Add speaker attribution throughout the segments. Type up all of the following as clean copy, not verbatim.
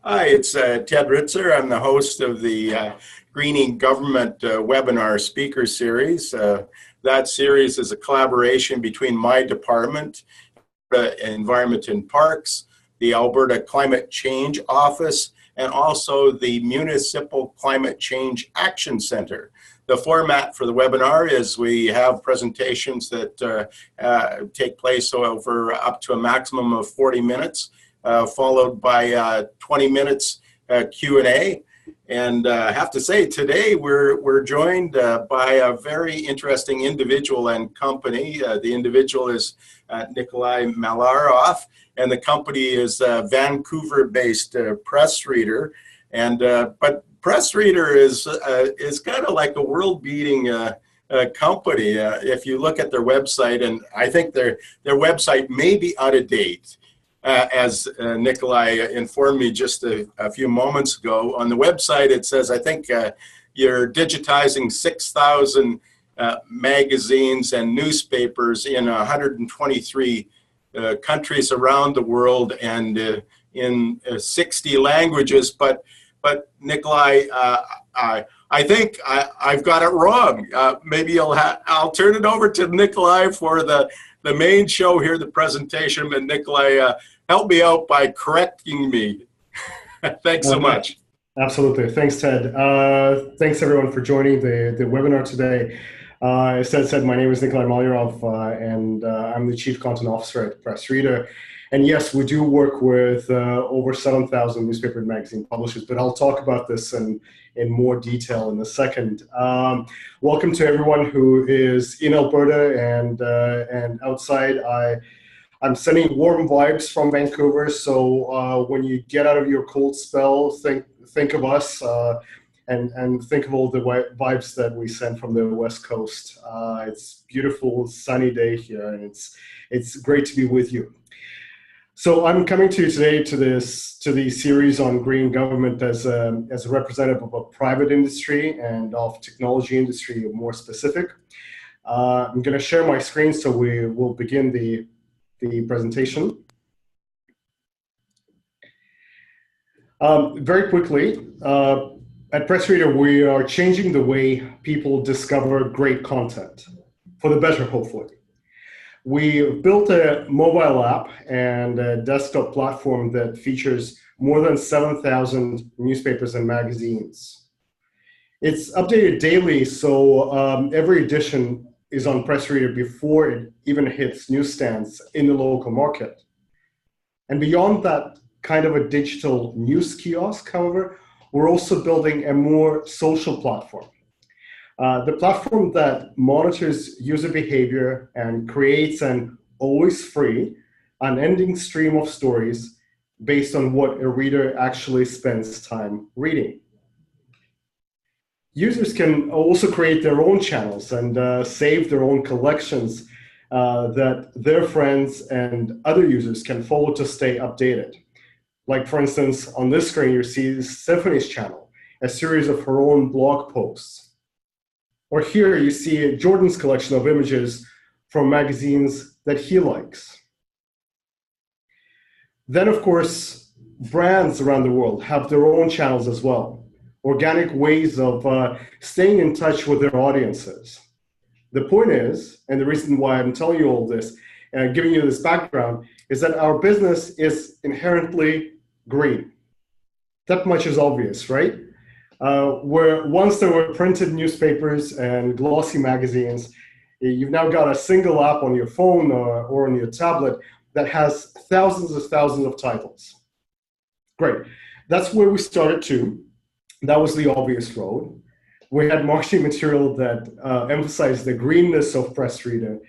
Speaker 1: Hi, it's Ted Ritzer. I'm the host of the Greening Government webinar speaker series. That series is a collaboration between my department, Environment and Parks, the Alberta Climate Change Office, and also the Municipal Climate Change Action Center. The format for the webinar is we have presentations that take place over up to a maximum of 40 minutes. Followed by 20 minutes Q&A. And I have to say, today we're joined by a very interesting individual and company. The individual is Nikolay Malyarov, and the company is Vancouver-based PressReader. And but PressReader is kind of like a world-beating company. If you look at their website, and I think their website may be out of date. As Nikolay informed me just a few moments ago, on the website it says, I think you're digitizing 6,000 magazines and newspapers in 123 countries around the world and in 60 languages. But Nikolay, I think I've got it wrong. Maybe I'll turn it over to Nikolay for the main show here, the presentation. And Nikolay, help me out by correcting me. Thanks so much.
Speaker 2: Absolutely. Thanks, Ted. Thanks, everyone, for joining the webinar today. As Ted said, my name is Nikolay Malyarov, and I'm the Chief Content Officer at PressReader. And yes, we do work with over 7,000 newspaper and magazine publishers, but I'll talk about this in more detail in a second. Welcome to everyone who is in Alberta and outside. I'm sending warm vibes from Vancouver, so when you get out of your cold spell, think of us and think of all the vibes that we send from the West Coast. It's a beautiful, sunny day here, and it's great to be with you. So I'm coming to you today to the series on green government as a representative of a private industry and of technology industry, more specific. I'm going to share my screen, so we will begin the presentation. Very quickly, at PressReader, we are changing the way people discover great content, for the better, hopefully. We built a mobile app and a desktop platform that features more than 7,000 newspapers and magazines. It's updated daily, so every edition is on PressReader before it even hits newsstands in the local market. And beyond that kind of a digital news kiosk, however, we're also building a more social platform. The platform that monitors user behavior and creates an always free, unending stream of stories based on what a reader actually spends time reading. Users can also create their own channels and save their own collections that their friends and other users can follow to stay updated. Like, for instance, on this screen, you see Stephanie's channel, a series of her own blog posts. Or here you see Jordan's collection of images from magazines that he likes. Then, of course, brands around the world have their own channels as well, organic ways of staying in touch with their audiences. The point is, and the reason why I'm telling you all this and giving you this background, is that our business is inherently green. That much is obvious, right? Where once there were printed newspapers and glossy magazines, you've now got a single app on your phone or on your tablet that has thousands of titles. Great. That's where we started too. That was the obvious road. We had marketing material that emphasized the greenness of PressReader.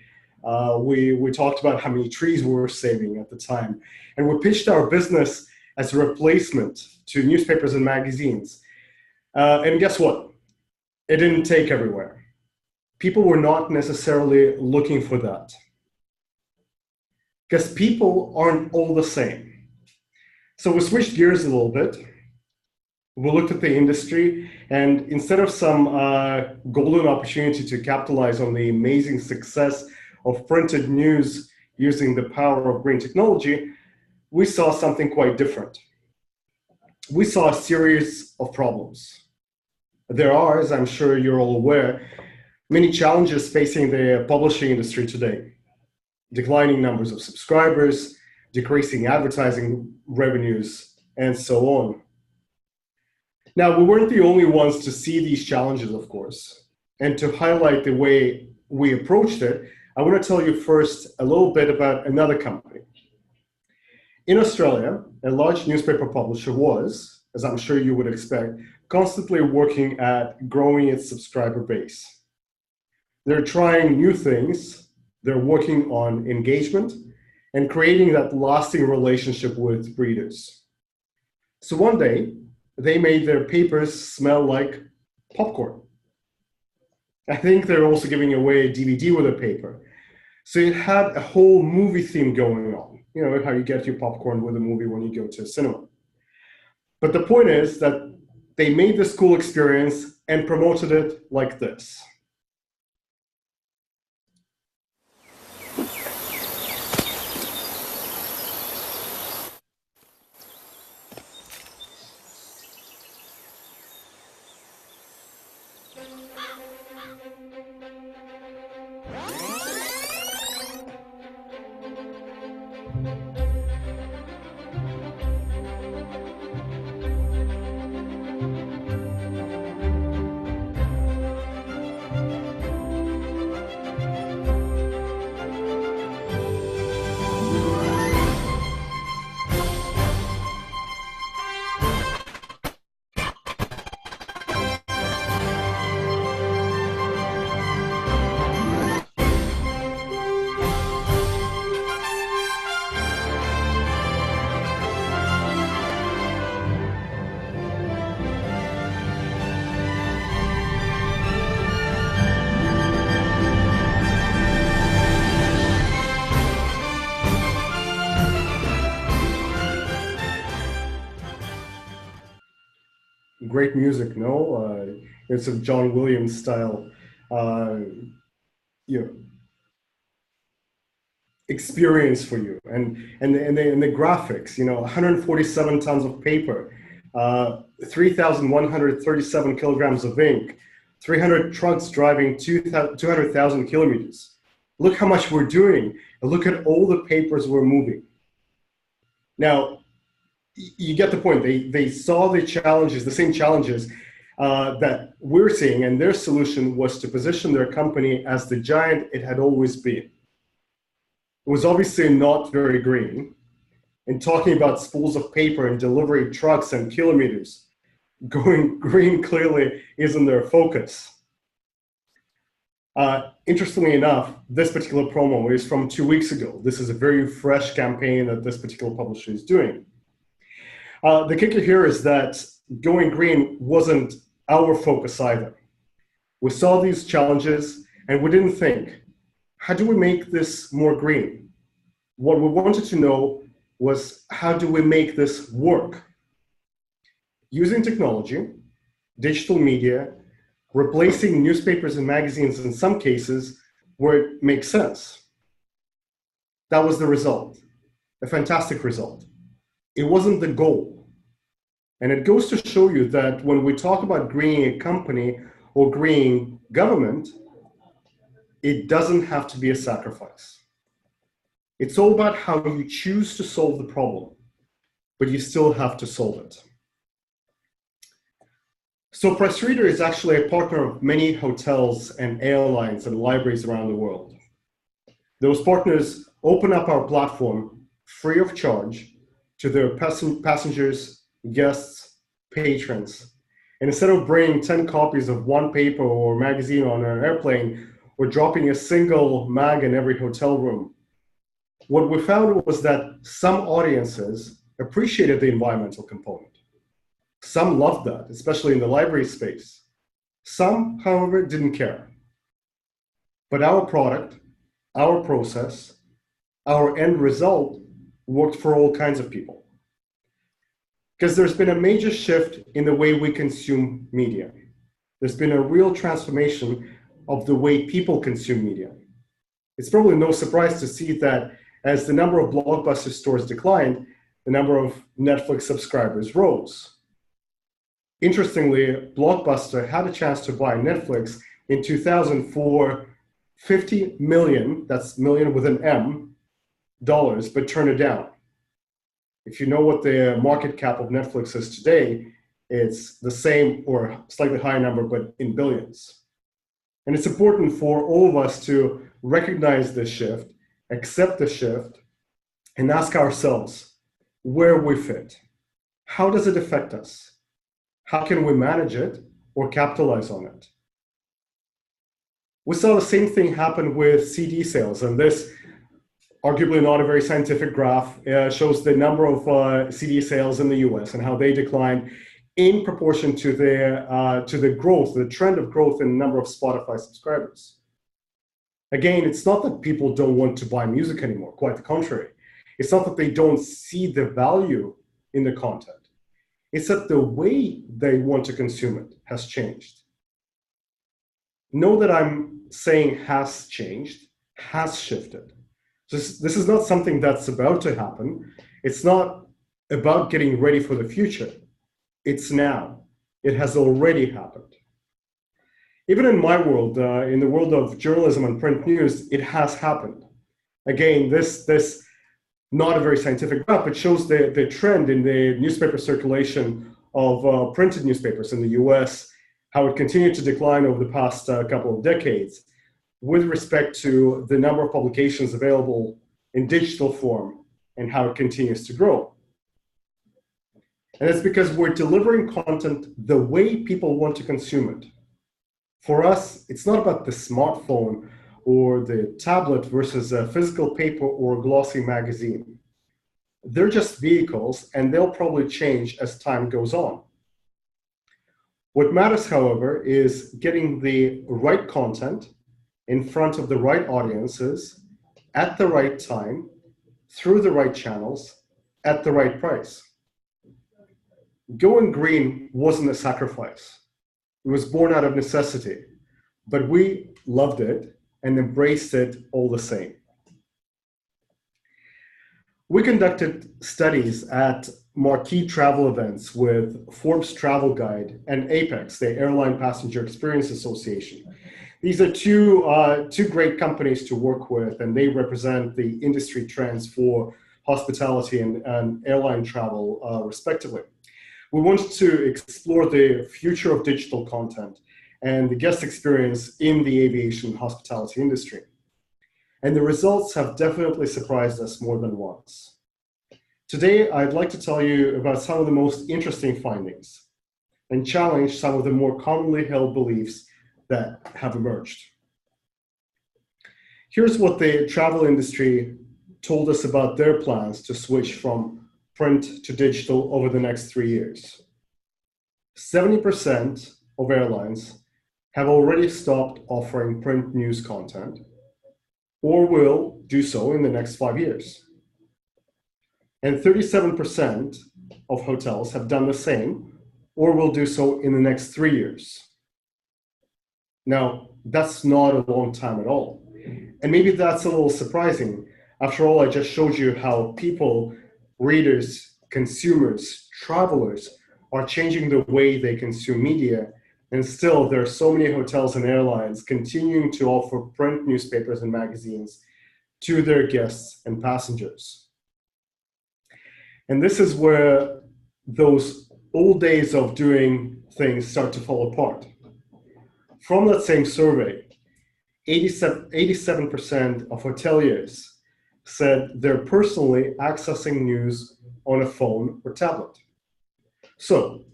Speaker 2: We talked about how many trees we were saving at the time. And we pitched our business as a replacement to newspapers and magazines. And guess what? It didn't take everywhere. People were not necessarily looking for that. Because people aren't all the same. So we switched gears a little bit. We looked at the industry, and instead of some golden opportunity to capitalize on the amazing success of printed news using the power of green technology, we saw something quite different. we saw a series of problems. There are, as I'm sure you're all aware, many challenges facing the publishing industry today. Declining numbers of subscribers, decreasing advertising revenues, and so on. Now, we weren't the only ones to see these challenges, of course. And to highlight the way we approached it, I want to tell you first a little bit about another company. In Australia, a large newspaper publisher was, as I'm sure you would expect, constantly working at growing its subscriber base. They're trying new things, they're working on engagement, and creating that lasting relationship with readers. So one day, they made their papers smell like popcorn. I think they're also giving away a DVD with a paper. So it had a whole movie theme going on. You know, how you get your popcorn with a movie when you go to a cinema. But the point is that they made this cool experience and promoted it like this. Great music, no? It's a John Williams style, you know, experience for you, and the graphics. You know, 147 tons of paper, 3,137 kilograms of ink, 300 trucks driving 200,000 kilometers. Look how much we're doing, and look at all the papers we're moving. Now, you get the point. They saw the challenges, the same challenges that we're seeing, and their solution was to position their company as the giant it had always been. It was obviously not very green. And talking about spools of paper and delivery trucks and kilometers, going green clearly isn't their focus. Interestingly enough, this particular promo is from 2 weeks ago. This is a very fresh campaign that this particular publisher is doing. The kicker here is that going green wasn't our focus either. We saw these challenges and we didn't think, how do we make this more green? What we wanted to know was, how do we make this work? Using technology, digital media, replacing newspapers and magazines in some cases where it makes sense. That was the result, a fantastic result. It wasn't the goal. And it goes to show you that when we talk about greening a company or greening government, it doesn't have to be a sacrifice. It's all about how you choose to solve the problem, but you still have to solve it. So PressReader is actually a partner of many hotels and airlines and libraries around the world. Those partners open up our platform free of charge to their passengers, guests, patrons. And instead of bringing 10 copies of one paper or magazine on an airplane, or dropping a single mag in every hotel room, what we found was that some audiences appreciated the environmental component. Some loved that, especially in the library space. Some, however, didn't care. But our product, our process, our end result worked for all kinds of people. Because there's been a major shift in the way we consume media. There's been a real transformation of the way people consume media. It's probably no surprise to see that as the number of Blockbuster stores declined, the number of Netflix subscribers rose. Interestingly, Blockbuster had a chance to buy Netflix in 2000 for $50 million, that's million with an M, dollars, but turned it down. If you know what the market cap of Netflix is today, it's the same or slightly higher number, but in billions. And it's important for all of us to recognize this shift, accept the shift, and ask ourselves where we fit. How does it affect us? How can we manage it or capitalize on it? We saw the same thing happen with CD sales, and this, arguably not a very scientific graph, shows the number of CD sales in the US and how they declined in proportion to the growth, the trend of growth in the number of Spotify subscribers. Again, it's not that people don't want to buy music anymore, quite the contrary. It's not that they don't see the value in the content. It's that the way they want to consume it has changed. Know that I'm saying has changed, has shifted. This is not something that's about to happen. It's not about getting ready for the future. It's now. It has already happened. Even in my world, in the world of journalism and print news, it has happened. Again, this not a very scientific graph, but shows the trend in the newspaper circulation of printed newspapers in the US, how it continued to decline over the past couple of decades with respect to the number of publications available in digital form and how it continues to grow. And it's because we're delivering content the way people want to consume it. For us, it's not about the smartphone or the tablet versus a physical paper or a glossy magazine. They're just vehicles, and they'll probably change as time goes on. What matters, however, is getting the right content in front of the right audiences at the right time, through the right channels, at the right price. Going green wasn't a sacrifice. It was born out of necessity, but we loved it and embraced it all the same. We conducted studies at marquee travel events with Forbes Travel Guide and Apex, the Airline Passenger Experience Association. These are two great companies to work with, and they represent the industry trends for hospitality and airline travel, respectively. We wanted to explore the future of digital content and the guest experience in the aviation hospitality industry. And the results have definitely surprised us more than once. Today, I'd like to tell you about some of the most interesting findings and challenge some of the more commonly held beliefs that have emerged. Here's what the travel industry told us about their plans to switch from print to digital over the next 3 years. 70% of airlines have already stopped offering print news content or will do so in the next 5 years. And 37% of hotels have done the same or will do so in the next 3 years. Now, that's not a long time at all. And maybe that's a little surprising. After all, I just showed you how people, readers, consumers, travelers are changing the way they consume media. And still, there are so many hotels and airlines continuing to offer print newspapers and magazines to their guests and passengers. And this is where those old days of doing things start to fall apart. From that same survey, 87% of hoteliers said they're personally accessing news on a phone or tablet. So,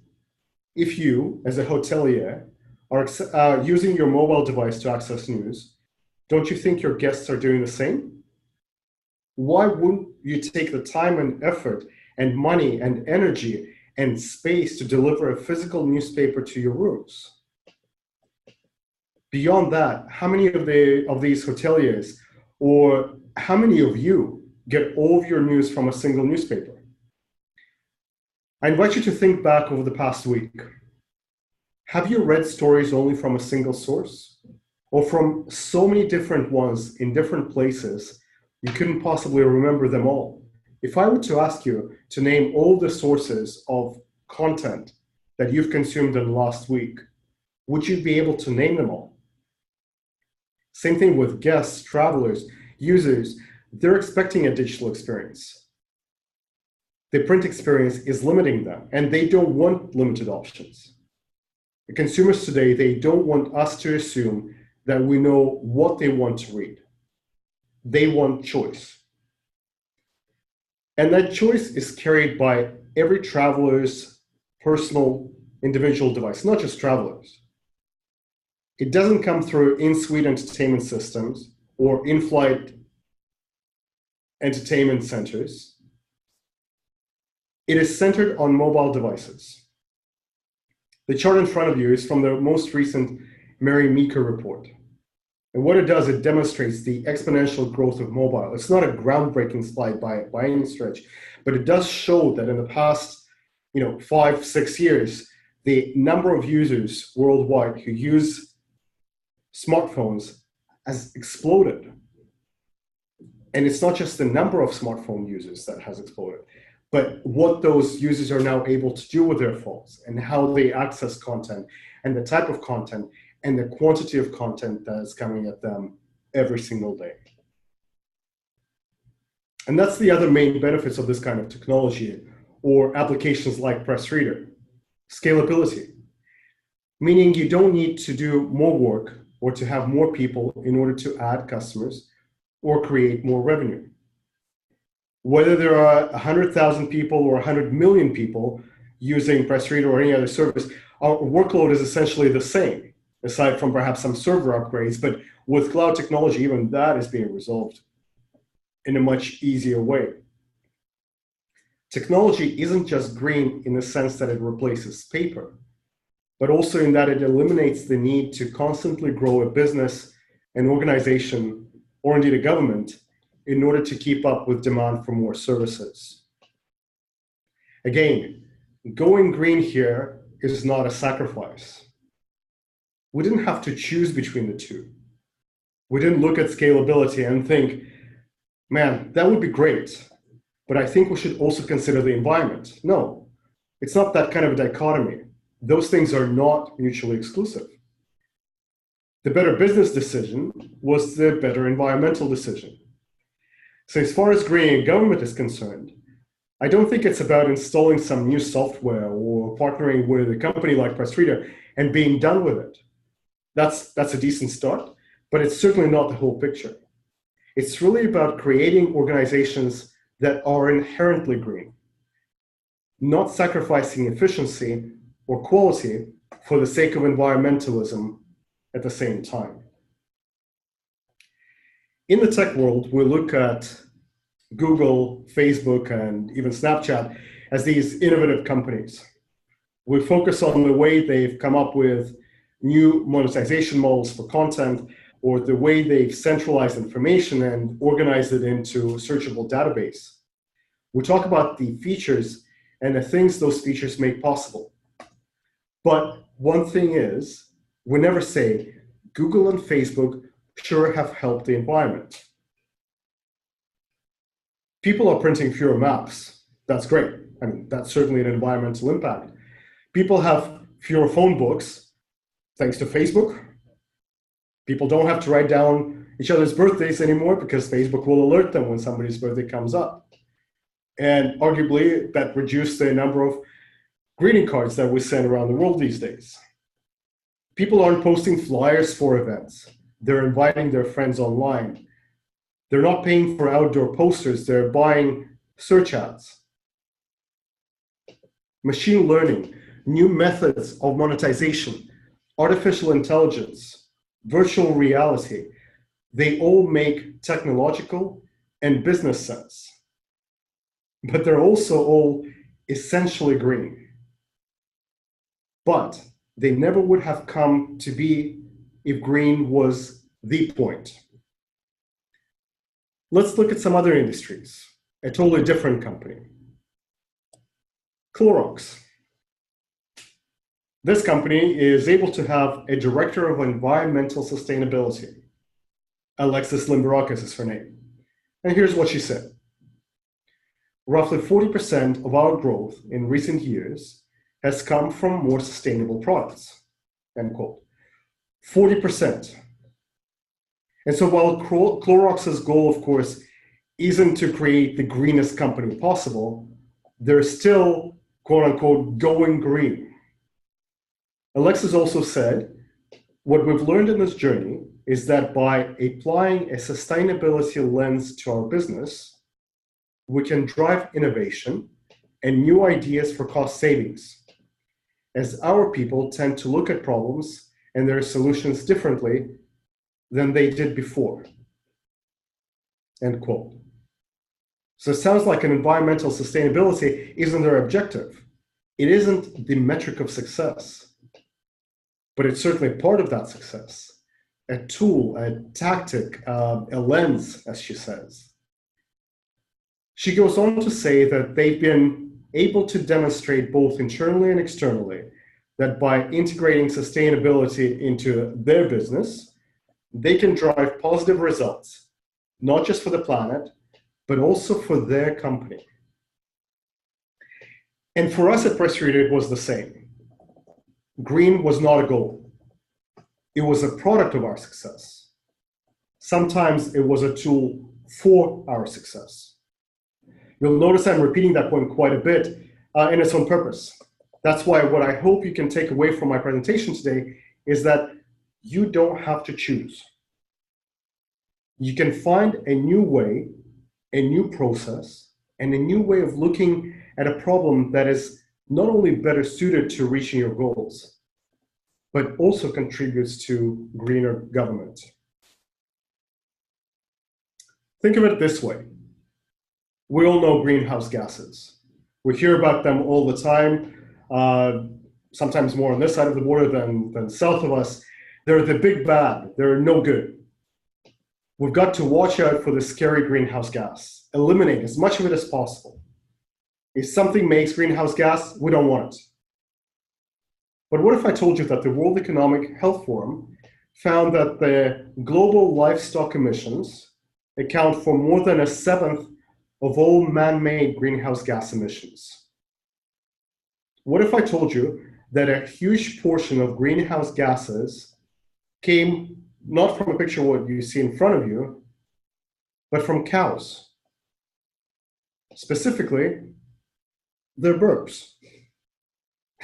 Speaker 2: if you, as a hotelier, are using your mobile device to access news, don't you think your guests are doing the same? Why wouldn't you take the time and effort and money and energy and space to deliver a physical newspaper to your rooms? Beyond that, how many of these hoteliers, or how many of you, get all of your news from a single newspaper? I invite you to think back over the past week. Have you read stories only from a single source, or from so many different ones in different places you couldn't possibly remember them all? If I were to ask you to name all the sources of content that you've consumed in the last week, would you be able to name them all? Same thing with guests, travelers, users. They're expecting a digital experience. The print experience is limiting them, and they don't want limited options. The consumers today, they don't want us to assume that we know what they want to read. They want choice. And that choice is carried by every traveler's personal individual device, not just travelers. It doesn't come through in-suite entertainment systems or in-flight entertainment centers. It is centered on mobile devices. The chart in front of you is from the most recent Mary Meeker report. And what it does, it demonstrates the exponential growth of mobile. It's not a groundbreaking slide by any stretch, but it does show that in the past 5, 6 years, the number of users worldwide who use smartphones has exploded. And it's not just the number of smartphone users that has exploded, but what those users are now able to do with their phones and how they access content and the type of content and the quantity of content that is coming at them every single day. And that's the other main benefits of this kind of technology or applications like PressReader. Scalability, meaning you don't need to do more work or to have more people in order to add customers or create more revenue. Whether there are 100,000 people or 100 million people using PressReader or any other service, our workload is essentially the same, aside from perhaps some server upgrades. But with cloud technology, even that is being resolved in a much easier way. Technology isn't just green in the sense that it replaces paper, but also in that it eliminates the need to constantly grow a business, an organization, or indeed a government in order to keep up with demand for more services. Again, going green here is not a sacrifice. We didn't have to choose between the two. We didn't look at scalability and think, man, that would be great, but I think we should also consider the environment. No, it's not that kind of a dichotomy. Those things are not mutually exclusive. The better business decision was the better environmental decision. So as far as greening government is concerned, I don't think it's about installing some new software or partnering with a company like PressReader and being done with it. That's a decent start, but it's certainly not the whole picture. It's really about creating organizations that are inherently green, not sacrificing efficiency or quality for the sake of environmentalism at the same time. In the tech world, we look at Google, Facebook, and even Snapchat as these innovative companies. We focus on the way they've come up with new monetization models for content, or the way they've centralized information and organized it into a searchable database. We talk about the features and the things those features make possible. But one thing is, we never say, Google and Facebook sure have helped the environment. People are printing fewer maps. That's great. I mean, that's certainly an environmental impact. People have fewer phone books, thanks to Facebook. People don't have to write down each other's birthdays anymore because Facebook will alert them when somebody's birthday comes up. And arguably, that reduced the number of greeting cards that we send around the world these days. People aren't posting flyers for events. They're inviting their friends online. They're not paying for outdoor posters. They're buying search ads. Machine learning, new methods of monetization, artificial intelligence, virtual reality, they all make technological and business sense. But they're also all essentially green. But they never would have come to be if green was the point. Let's look at some other industries, a totally different company. Clorox. This company is able to have a director of environmental sustainability. Alexis Limbarakis is her name. And here's what she said. roughly 40% of our growth in recent years has come from more sustainable products, end quote. 40%. And so while Clorox's goal, of course, isn't to create the greenest company possible, they're still, quote unquote, going green. Alexis also said, what we've learned in this journey is that by applying a sustainability lens to our business, we can drive innovation and new ideas for cost savings, as our people tend to look at problems and their solutions differently than they did before, end quote. So it sounds like an environmental sustainability isn't their objective. It isn't the metric of success, but it's certainly part of that success. A tool, a tactic, a lens, as she says. She goes on to say that they've been able to demonstrate both internally and externally that by integrating sustainability into their business, they can drive positive results, not just for the planet, but also for their company. And for us at PressReader, it was the same. Green was not a goal. It was a product of our success. Sometimes it was a tool for our success. You'll notice I'm repeating that point quite a bit, and it's on purpose. That's why what I hope you can take away from my presentation today is that you don't have to choose. You can find a new way, a new process, and a new way of looking at a problem that is not only better suited to reaching your goals, but also contributes to greener government. Think of it this way. We all know greenhouse gases. We hear about them all the time, sometimes more on this side of the border than south of us. They're the big bad. They're no good. We've got to watch out for the scary greenhouse gas. Eliminate as much of it as possible. If something makes greenhouse gas, we don't want it. But what if I told you that the World Economic Health Forum found that the global livestock emissions account for more than 1/7 of all man-made greenhouse gas emissions? What if I told you that a huge portion of greenhouse gases came not from a picture of what you see in front of you, but from cows? Specifically, their burps.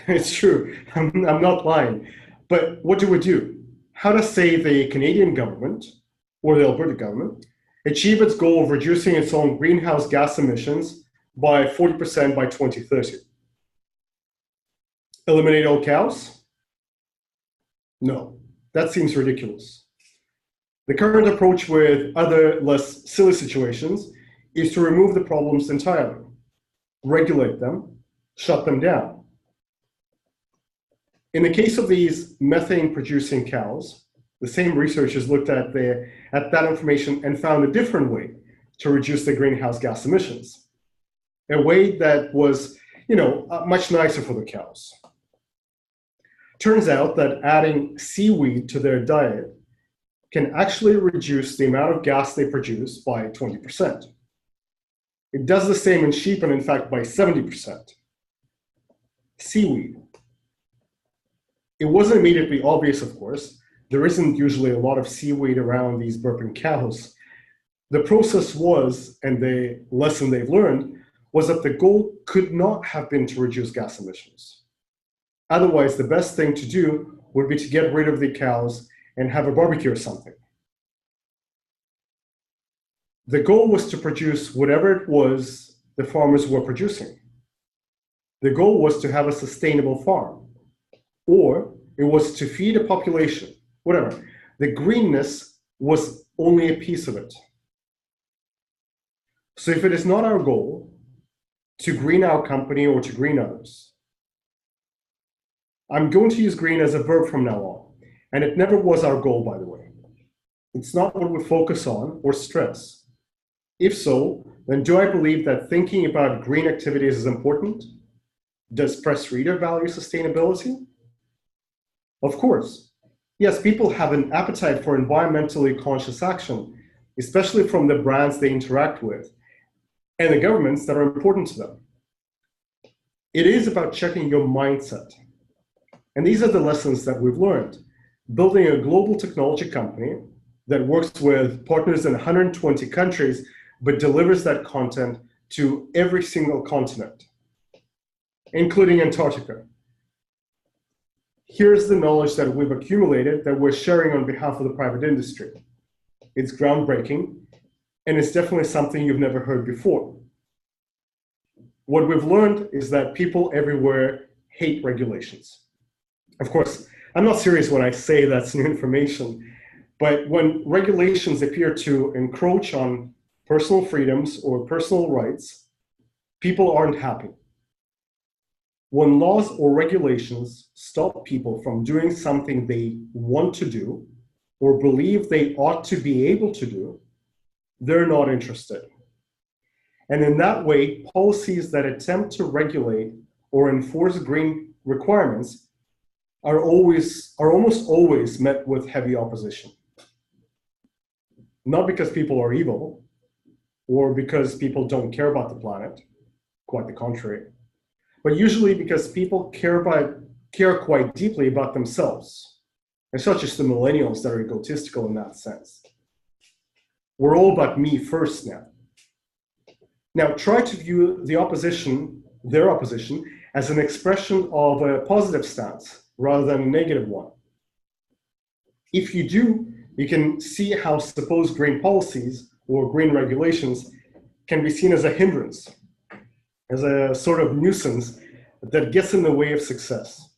Speaker 2: It's true, I'm not lying. But what do? How does, say, the Canadian government or the Alberta government achieve its goal of reducing its own greenhouse gas emissions by 40% by 2030? Eliminate all cows? No, that seems ridiculous. The current approach with other less silly situations is to remove the problems entirely, regulate them, shut them down. In the case of these methane-producing cows, the same researchers looked at that information and found a different way to reduce the greenhouse gas emissions, a way that was, much nicer for the cows. Turns out that adding seaweed to their diet can actually reduce the amount of gas they produce by 20%. It does the same in sheep, and in fact by 70%. Seaweed. It wasn't immediately obvious, of course. There isn't usually a lot of seaweed around these burping cows. The process was, and the lesson they've learned, was that the goal could not have been to reduce gas emissions. Otherwise, the best thing to do would be to get rid of the cows and have a barbecue or something. The goal was to produce whatever it was the farmers were producing. The goal was to have a sustainable farm, or it was to feed a population, whatever. The greenness was only a piece of it. So if it is not our goal to green our company or to green others, I'm going to use green as a verb from now on, and it never was our goal, by the way. It's not what we focus on or stress. If so, then do I believe that thinking about green activities is important? Does PressReader value sustainability? Of course. Yes, people have an appetite for environmentally conscious action, especially from the brands they interact with. and the governments that are important to them. It is about checking your mindset. And these are the lessons that we've learned. Building a global technology company that works with partners in 120 countries, but delivers that content to every single continent, including Antarctica. Here's the knowledge that we've accumulated that we're sharing on behalf of the private industry. It's groundbreaking, and it's definitely something you've never heard before. What we've learned is that people everywhere hate regulations. Of course, I'm not serious when I say that's new information, but when regulations appear to encroach on personal freedoms or personal rights, people aren't happy. When laws or regulations stop people from doing something they want to do or believe they ought to be able to do, they're not interested. And in that way, policies that attempt to regulate or enforce green requirements are almost always met with heavy opposition. Not because people are evil or because people don't care about the planet, quite the contrary, but usually because people care quite deeply about themselves. It's not just the millennials that are egotistical in that sense. We're all about me first now. Now, try to view the opposition, their opposition, as an expression of a positive stance rather than a negative one. If you do, you can see how supposed green policies or green regulations can be seen as a hindrance, as a sort of nuisance that gets in the way of success,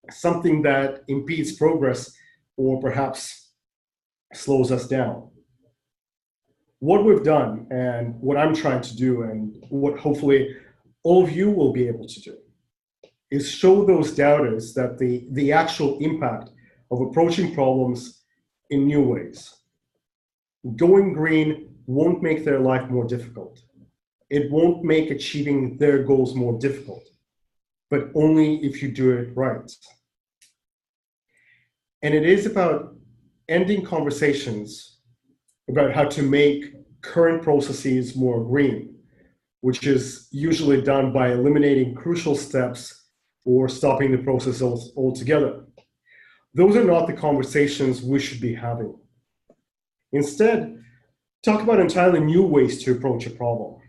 Speaker 2: something that impedes progress or perhaps slows us down. What we've done and what I'm trying to do and what hopefully all of you will be able to do is show those doubters that the actual impact of approaching problems in new ways. Going green won't make their life more difficult. It won't make achieving their goals more difficult, but only if you do it right. And it is about ending conversations about how to make current processes more green, which is usually done by eliminating crucial steps or stopping the process altogether. Those are not the conversations we should be having. Instead, talk about entirely new ways to approach a problem.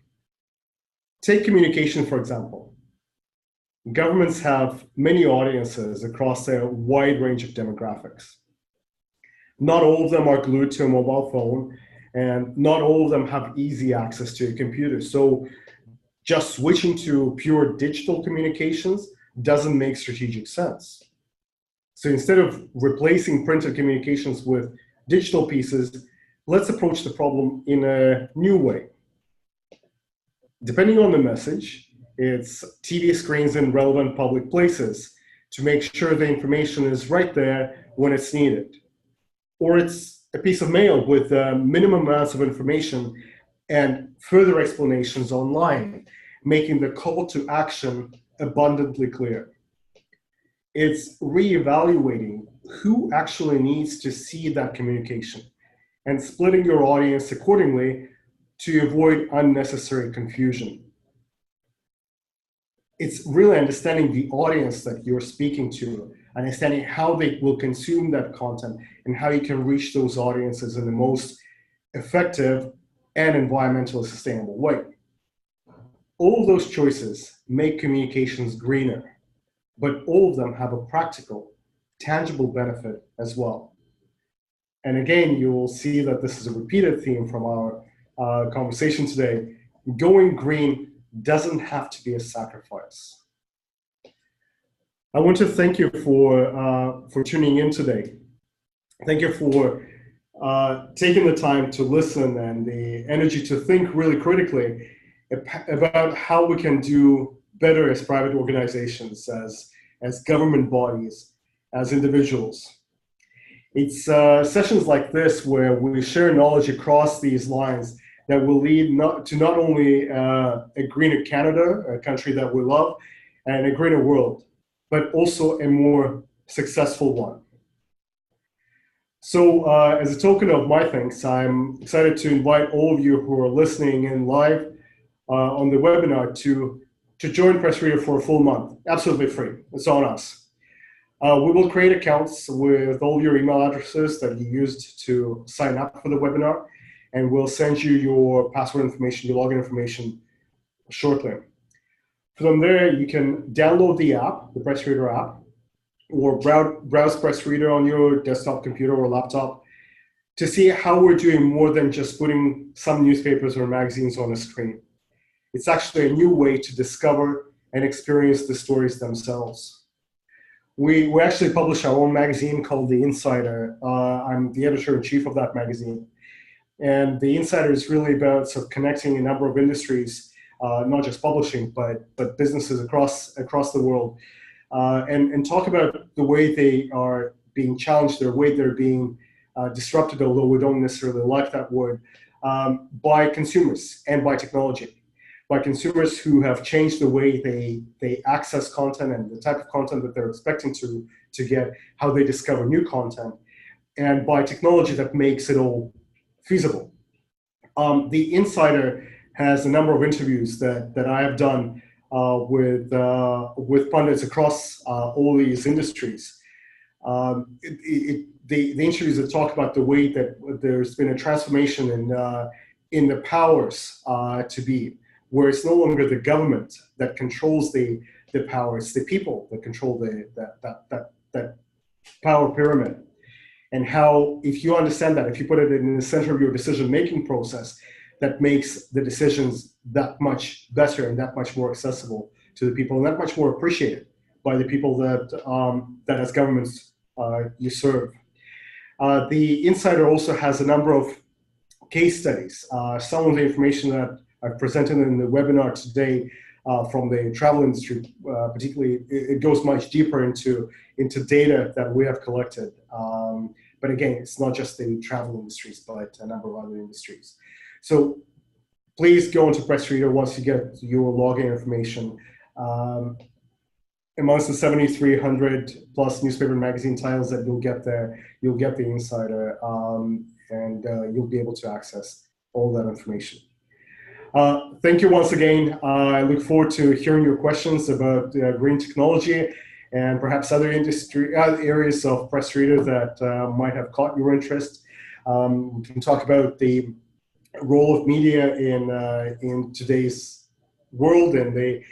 Speaker 2: Take communication, for example. Governments have many audiences across a wide range of demographics. Not all of them are glued to a mobile phone, and not all of them have easy access to a computer. So just switching to pure digital communications doesn't make strategic sense. So instead of replacing printed communications with digital pieces, let's approach the problem in a new way. Depending on the message, it's TV screens in relevant public places to make sure the information is right there when it's needed. Or it's a piece of mail with minimum amounts of information and further explanations online, making the call to action abundantly clear. It's reevaluating who actually needs to see that communication and splitting your audience accordingly to avoid unnecessary confusion. It's really understanding the audience that you're speaking to, understanding how they will consume that content and how you can reach those audiences in the most effective and environmentally sustainable way. All of those choices make communications greener, but all of them have a practical, tangible benefit as well. And again, you will see that this is a repeated theme from our conversation today. Going green doesn't have to be a sacrifice. I want to thank you for tuning in today. Thank you for taking the time to listen and the energy to think really critically about how we can do better as private organizations, as government bodies, as individuals. It's sessions like this where we share knowledge across these lines that will lead to not only a greener Canada, a country that we love, and a greener world, but also a more successful one. So as a token of my thanks, I'm excited to invite all of you who are listening in live on the webinar to join PressReader for a full month, absolutely free. It's on us. We will create accounts with all your email addresses that you used to sign up for the webinar, and we'll send you your password information, your login information shortly. From there, you can download the app, the PressReader app, or browse PressReader on your desktop computer or laptop to see how we're doing more than just putting some newspapers or magazines on a screen. It's actually a new way to discover and experience the stories themselves. We actually publish our own magazine called The Insider. I'm the editor-in-chief of that magazine. And The Insider is really about sort of connecting a number of industries, not just publishing, but businesses across the world, and talk about the way they are being challenged, the way they're being disrupted, although we don't necessarily like that word, by consumers and by technology. By consumers who have changed the way they access content and the type of content that they're expecting to get, how they discover new content, and by technology that makes it all feasible. The Insider has a number of interviews that I have done with pundits across all these industries. The interviews that talk about the way that there's been a transformation in the powers to be, where it's no longer the government that controls the power, it's the people that control that power pyramid. And how, if you understand that, if you put it in the center of your decision-making process, that makes the decisions that much better and that much more accessible to the people and that much more appreciated by the people that as governments you serve. The Insider also has a number of case studies. Some of the information that I've presented in the webinar today from the travel industry, particularly, it goes much deeper into data that we have collected. But again, it's not just the travel industries, but a number of other industries. So please go into PressReader once you get your login information. Amongst the 7,300 plus newspaper and magazine titles that you'll get there, you'll get the Insider, and you'll be able to access all that information. Thank you once again. I look forward to hearing your questions about green technology and perhaps other areas of PressReader that might have caught your interest. We can talk about the role of media in today's world and the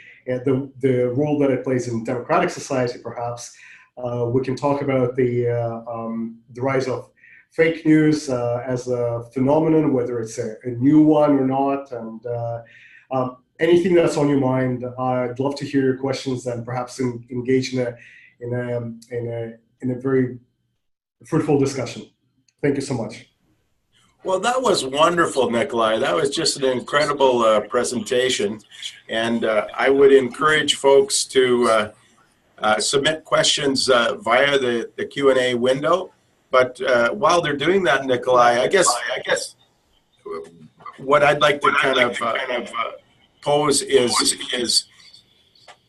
Speaker 2: role that it plays in democratic society, perhaps. We can talk about the rise of fake news as a phenomenon, whether it's a new one or not, and anything that's on your mind. I'd love to hear your questions and perhaps engage in a very fruitful discussion. Thank you so much.
Speaker 1: Well, that was wonderful, Nikolay. That was just an incredible presentation, and I would encourage folks to submit questions via the Q&A window. But while they're doing that, Nikolay, I guess what I'd like to kind of pose is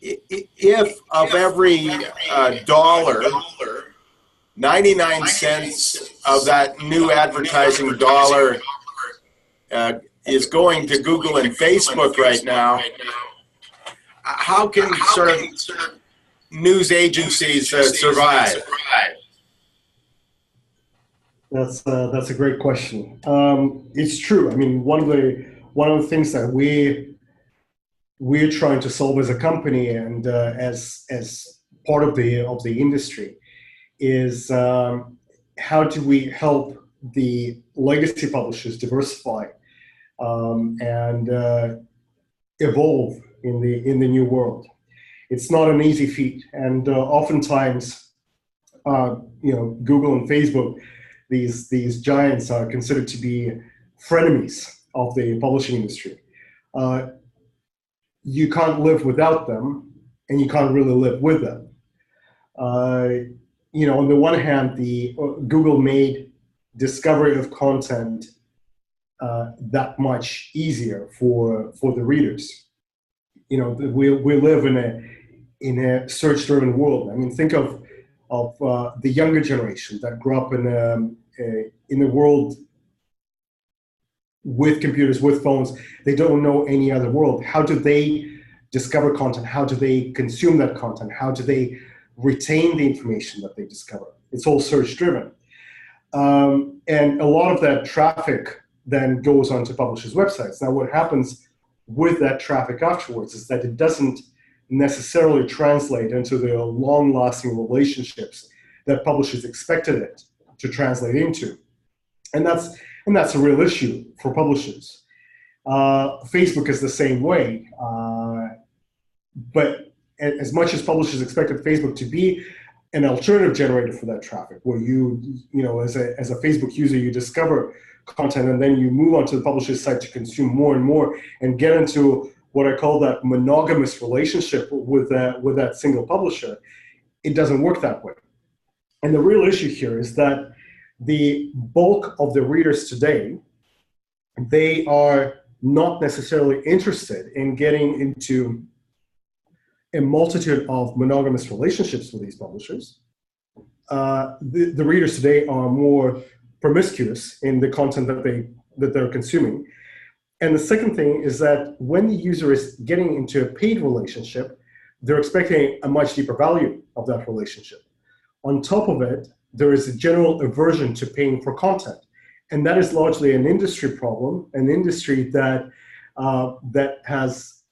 Speaker 1: if of every dollar, 99 cents of that new advertising dollar is going to Google and Facebook right now, how can sort of news agencies survive?
Speaker 2: That's a great question. It's true. I mean, one of the things that we're trying to solve as a company and as part of the industry is how do we help the legacy publishers diversify and evolve in the new world. It's not an easy feat, and oftentimes, Google and Facebook, these giants are considered to be frenemies of the publishing industry. You can't live without them, and you can't really live with them. On the one hand, Google made discovery of content that much easier for the readers. We live in a search-driven world. I mean, think of the younger generation that grew up in a world with computers, with phones. They don't know any other world. How do they discover content? How do they consume that content? How do they retain the information that they discover? It's all search driven. And a lot of that traffic then goes onto publishers' websites. Now, what happens with that traffic afterwards is that it doesn't necessarily translate into the long-lasting relationships that publishers expected it to translate into. And that's a real issue for publishers. Facebook is the same way. But as much as publishers expected Facebook to be an alternative generator for that traffic, where you know, as a Facebook user, you discover content and then you move onto the publisher's site to consume more and more and get into what I call that monogamous relationship with that single publisher. It doesn't work that way. And the real issue here is that the bulk of the readers today, they are not necessarily interested in getting into a multitude of monogamous relationships with these publishers. The readers today are more promiscuous in the content that they're consuming. And the second thing is that when the user is getting into a paid relationship, they're expecting a much deeper value of that relationship. On top of it, there is a general aversion to paying for content. And that is largely an industry problem, an industry that has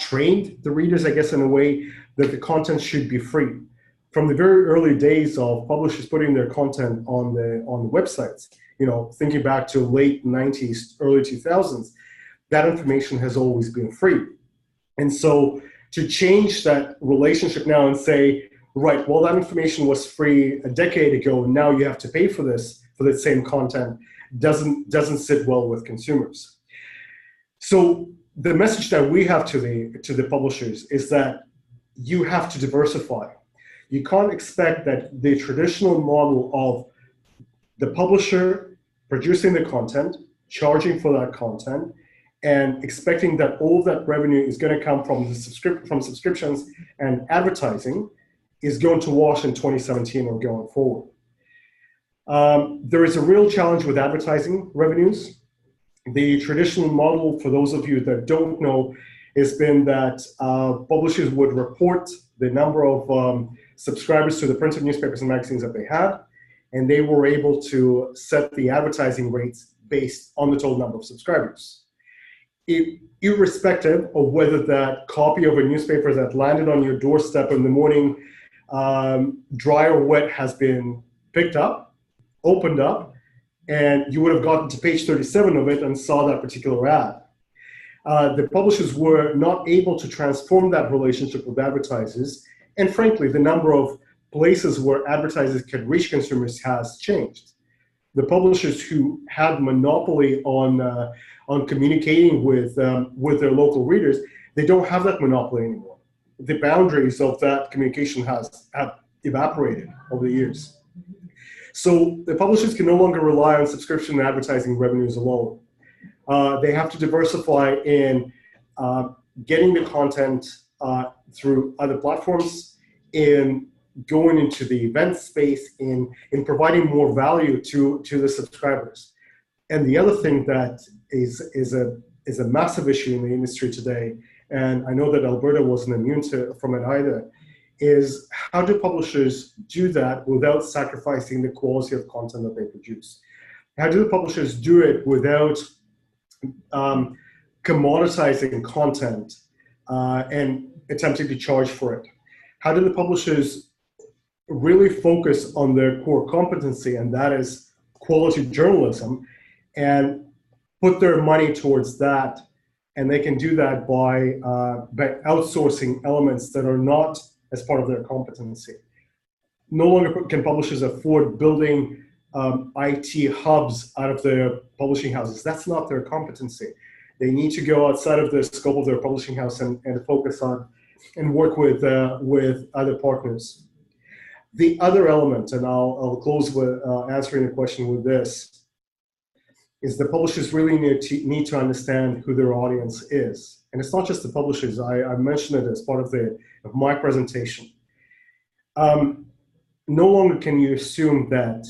Speaker 2: trained the readers, I guess, in a way that the content should be free. From the very early days of publishers putting their content on the websites, you know, thinking back to late 90s, early 2000s, that information has always been free. And so to change that relationship now and say, right, well, that information was free a decade ago, and now you have to pay for this, for the same content, doesn't sit well with consumers. So the message that we have to the publishers is that you have to diversify. You can't expect that the traditional model of the publisher producing the content, charging for that content, and expecting that all that revenue is going to come from subscriptions and advertising is going to wash in 2017 or going forward. There is a real challenge with advertising revenues. The traditional model, for those of you that don't know, has been that publishers would report the number of subscribers to the printed newspapers and magazines that they had, and they were able to set the advertising rates based on the total number of subscribers. Irrespective of whether that copy of a newspaper that landed on your doorstep in the morning, dry or wet, has been picked up, opened up, and you would have gotten to page 37 of it and saw that particular ad. The publishers were not able to transform that relationship with advertisers, and frankly, the number of places where advertisers can reach consumers has changed. The publishers who had monopoly on communicating with their local readers, they don't have that monopoly anymore. The boundaries of that communication have evaporated over the years. So the publishers can no longer rely on subscription and advertising revenues alone. They have to diversify in getting the content through other platforms, in going into the event space, in providing more value to the subscribers. And the other thing that is a massive issue in the industry today, and I know that Alberta wasn't immune from it either, is how do publishers do that without sacrificing the quality of content that they produce? How do the publishers do it without commoditizing content and attempting to charge for it? How do the publishers really focus on their core competency, and that is quality journalism, and put their money towards that? And they can do that by outsourcing elements that are not as part of their competency. No longer can publishers afford building IT hubs out of their publishing houses. That's not their competency. They need to go outside of the scope of their publishing house and focus on and work with other partners. The other element, and I'll close with answering the question with this, is the publishers really need to understand who their audience is. And it's not just the publishers. I mentioned it as part of my presentation. No longer can you assume that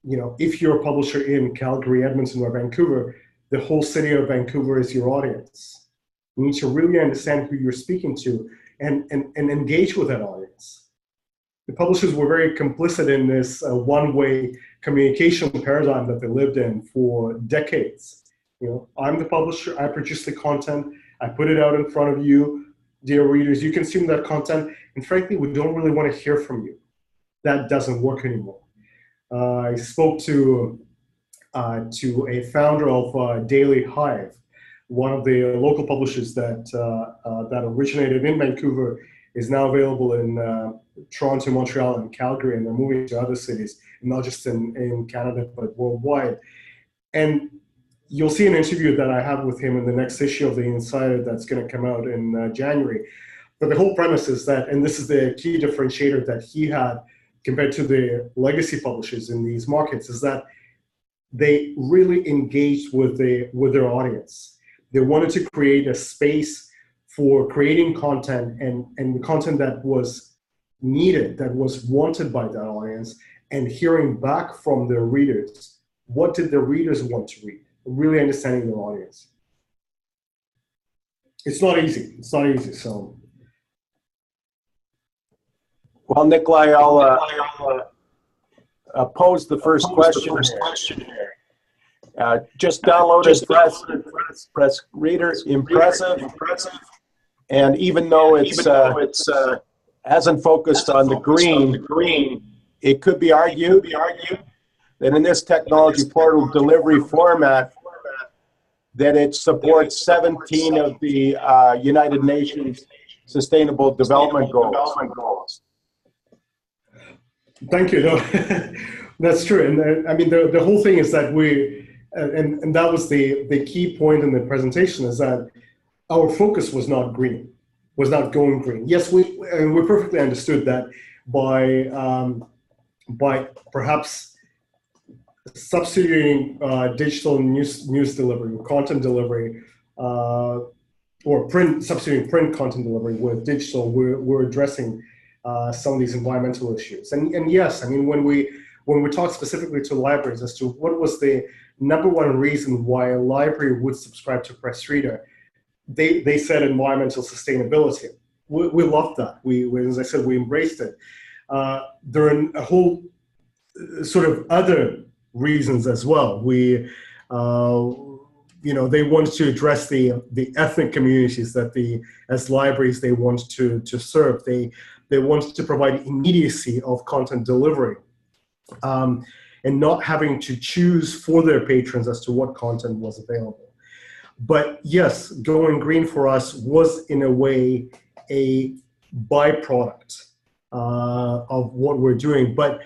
Speaker 2: if you're a publisher in Calgary, Edmonton, or Vancouver, the whole city of Vancouver is your audience. You need to really understand who you're speaking to and engage with that audience. The publishers were very complicit in this one-way communication paradigm that they lived in for decades. I'm the publisher, I produce the content, I put it out in front of you, dear readers, you consume that content, and frankly, we don't really want to hear from you. That doesn't work anymore. I spoke to a founder of Daily Hive, one of the local publishers that originated in Vancouver, is now available in Toronto, Montreal, and Calgary, and they're moving to other cities, not just in Canada, but worldwide. And you'll see an interview that I have with him in the next issue of The Insider that's going to come out in January. But the whole premise is that, and this is the key differentiator that he had compared to the legacy publishers in these markets, is that they really engaged with their audience. They wanted to create a space for creating content and the content that was needed, that was wanted by that audience, and hearing back from their readers. What did the readers want to read? Really understanding their audience. It's not easy. It's not easy. So,
Speaker 1: well, Nikolay, I'll pose the first question here. Just downloaded PressReader, impressive. And even though it's hasn't focused on the green, it could be argued that in this technology portal delivery format, that it supports 17 of the United Nations Sustainable Development Goals.
Speaker 2: Thank you. No, that's true. And I mean, the whole thing is that and that was the key point in the presentation, is that our focus was not green, was not going green. Yes, we perfectly understood that by perhaps substituting digital news delivery, content delivery, or substituting print content delivery with digital, we're addressing some of these environmental issues. And yes, I mean, when we talk specifically to libraries as to what was the number one reason why a library would subscribe to PressReader, they said environmental sustainability. We loved that. As I said, we embraced it. There are a whole sort of other reasons as well. They wanted to address the ethnic communities that as libraries they want to serve. They wanted to provide immediacy of content delivery, and not having to choose for their patrons as to what content was available. But yes, going green for us was in a way a byproduct of what we're doing, but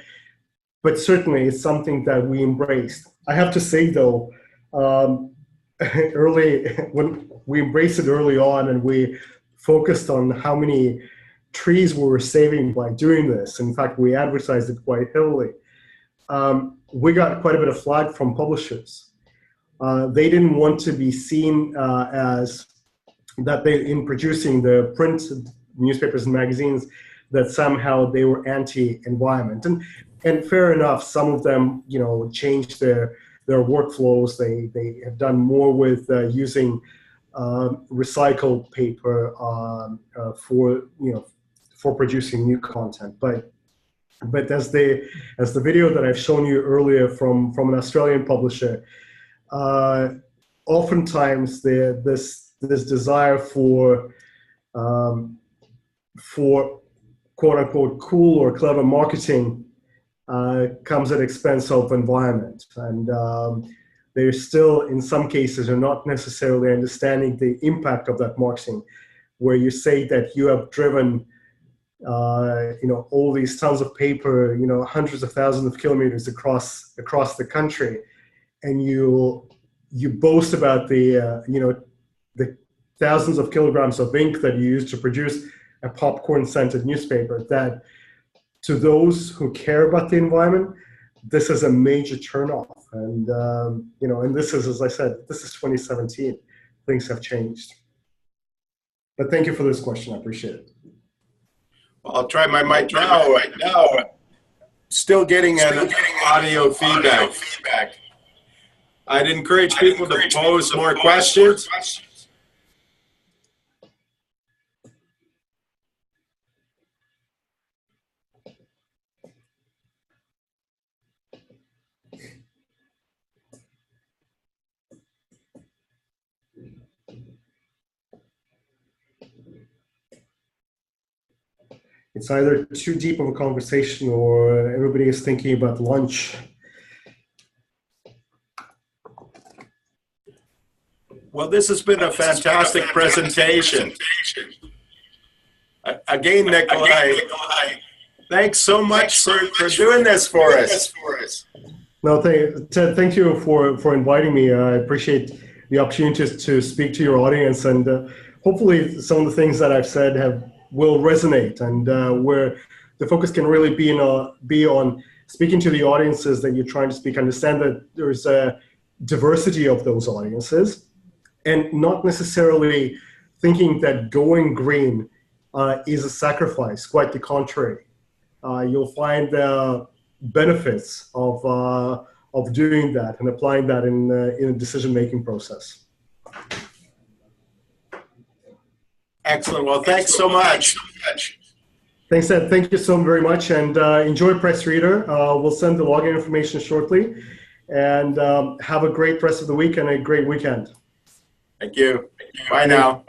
Speaker 2: certainly it's something that we embraced. I have to say though, when we embraced it early on, and we focused on how many trees we were saving by doing this. In fact, we advertised it quite heavily. We got quite a bit of flack from publishers. They didn't want to be seen as that in producing the print newspapers and magazines, that somehow they were anti-environment. And fair enough, some of them, changed their workflows. They have done more with using recycled paper for producing new content. But as the video that I've shown you earlier from an Australian publisher, oftentimes this desire for quote unquote cool or clever marketing comes at expense of environment, and they still in some cases are not necessarily understanding the impact of that marketing, where you say that you have driven all these tons of paper, hundreds of thousands of kilometers across the country, and you boast about the thousands of kilograms of ink that you use to produce a popcorn-scented newspaper. That to those who care about the environment, this is a major turnoff. And and this is, as I said, this is 2017. Things have changed. But thank you for this question. I appreciate it.
Speaker 1: I'll try my mic now. Still getting an audio feedback. I'd encourage people to pose more questions.
Speaker 2: It's either too deep of a conversation or everybody is thinking about lunch.
Speaker 1: Well, this has been a fantastic presentation. Again, Nikolay, thanks so much for doing this for us.
Speaker 2: No, Ted, thank you for inviting me. I appreciate the opportunity to speak to your audience, and hopefully some of the things that I've said will resonate, and where the focus can really be on speaking to the audiences that you're trying to speak. Understand that there's a diversity of those audiences, and not necessarily thinking that going green is a sacrifice. Quite the contrary. You'll find benefits of doing that and applying that in a decision-making process.
Speaker 1: Excellent. Well, thanks so much.
Speaker 2: Thanks, Ed. Thank you so very much, and enjoy PressReader. We'll send the login information shortly, and have a great rest of the week and a great weekend.
Speaker 1: Thank you. Bye now.